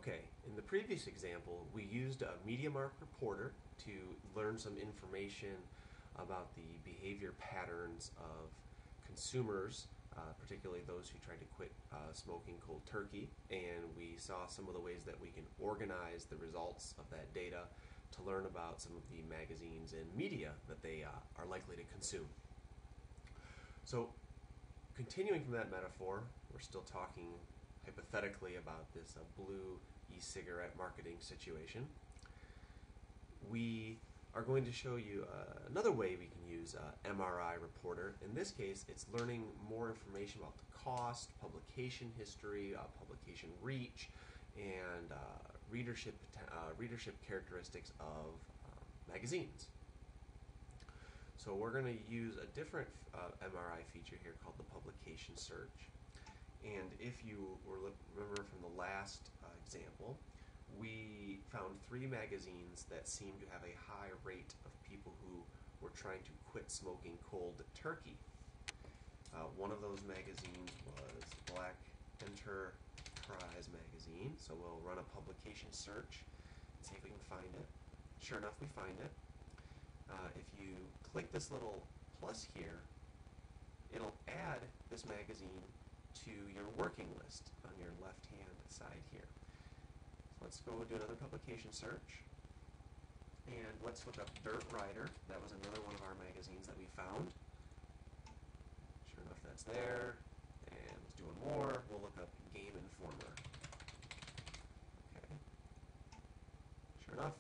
Okay, in the previous example, we used a MediaMark Reporter to learn some information about the behavior patterns of consumers, particularly those who tried to quit smoking cold turkey, and we saw some of the ways that we can organize the results of that data to learn about some of the magazines and media that they are likely to consume. So, continuing from that metaphor, we're still talking hypothetically about this blue e-cigarette marketing situation. We are going to show you another way we can use MRI Reporter. In this case, it's learning more information about the cost, publication history, publication reach, and readership characteristics of magazines. So we're going to use a different MRI feature here called the publication search. And if you remember from the last example, we found 3 magazines that seem to have a high rate of people who were trying to quit smoking cold turkey. One of those magazines was Black Enterprise magazine, so we'll run a publication search and see if we can find it. Sure enough, we find it. If you click this little plus here, it'll add this magazine to your working list on your left-hand side here. So let's go do another publication search, and let's look up Dirt Rider. That was another one of our magazines that we found. Sure enough, that's there. And let's do one more. We'll look up Game Informer. Okay. Sure enough.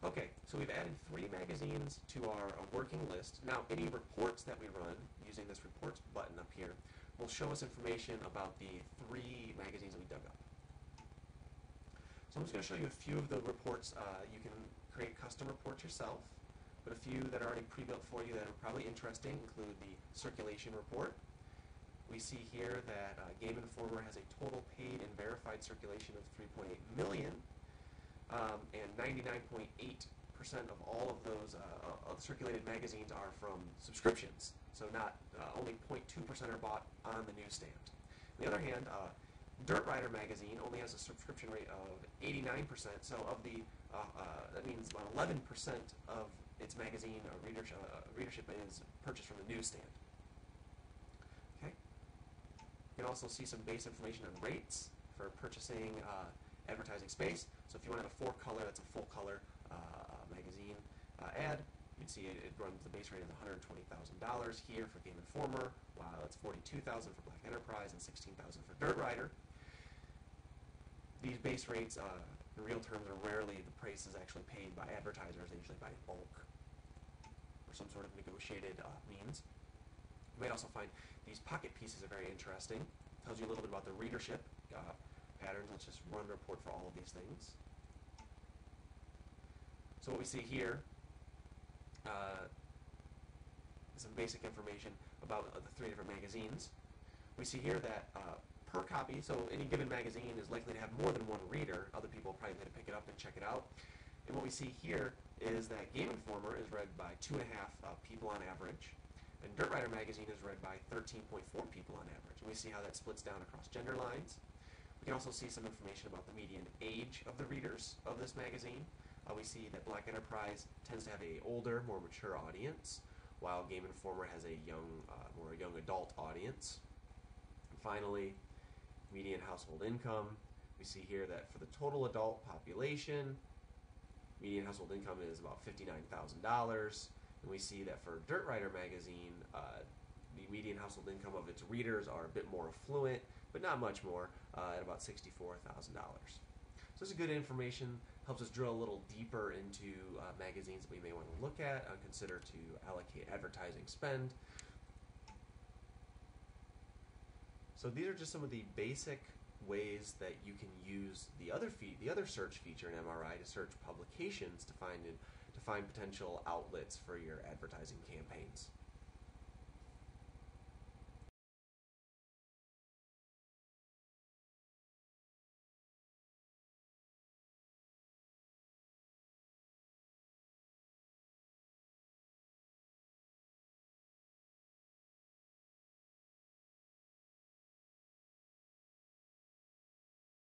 Okay, so we've added 3 magazines to our working list. Now, any reports that we run using this reports button up here will show us information about the 3 magazines that we dug up. So I'm just going to show you a few of the reports. You can create custom reports yourself, but a few that are already pre-built for you that are probably interesting include the circulation report. We see here that Game Informer has a total paid and verified circulation of 3.8 million, and 99.8% of all of those circulated magazines are from subscriptions. So not only 0.2% are bought on the newsstand. On the other hand, Dirt Rider magazine only has a subscription rate of 89%. So of the that means about 11% of its magazine readership is purchased from the newsstand. Okay. You can also see some base information on rates for purchasing advertising space. So if you want to have a 4-color, that's a full color magazine ad, you'd see it runs the base rate of $120,000 here for Game Informer, while it's $42,000 for Black Enterprise and $16,000 for Dirt Rider. These base rates, in real terms, are rarely the prices actually paid by advertisers. They usually buy in bulk or some sort of negotiated means. You might also find these pocket pieces are very interesting. It tells you a little bit about the readership patterns. Let's just run a report for all of these things. So what we see here is some basic information about the 3 different magazines. We see here that per copy, so any given magazine is likely to have more than 1 reader. Other people probably need to pick it up and check it out. And what we see here is that Game Informer is read by 2.5 people on average, and Dirt Rider magazine is read by 13.4 people on average. And we see how that splits down across gender lines. We can also see some information about the median age of the readers of this magazine. We see that Black Enterprise tends to have an older, more mature audience, while Game Informer has a more young adult audience. And finally, median household income. We see here that for the total adult population, median household income is about $59,000. And we see that for Dirt Rider magazine, the median household income of its readers are a bit more affluent, but not much more, at about $64,000. So this is good information, helps us drill a little deeper into magazines that we may want to look at and consider to allocate advertising spend. So these are just some of the basic ways that you can use the other search feature in MRI to search publications to find potential outlets for your advertising campaigns.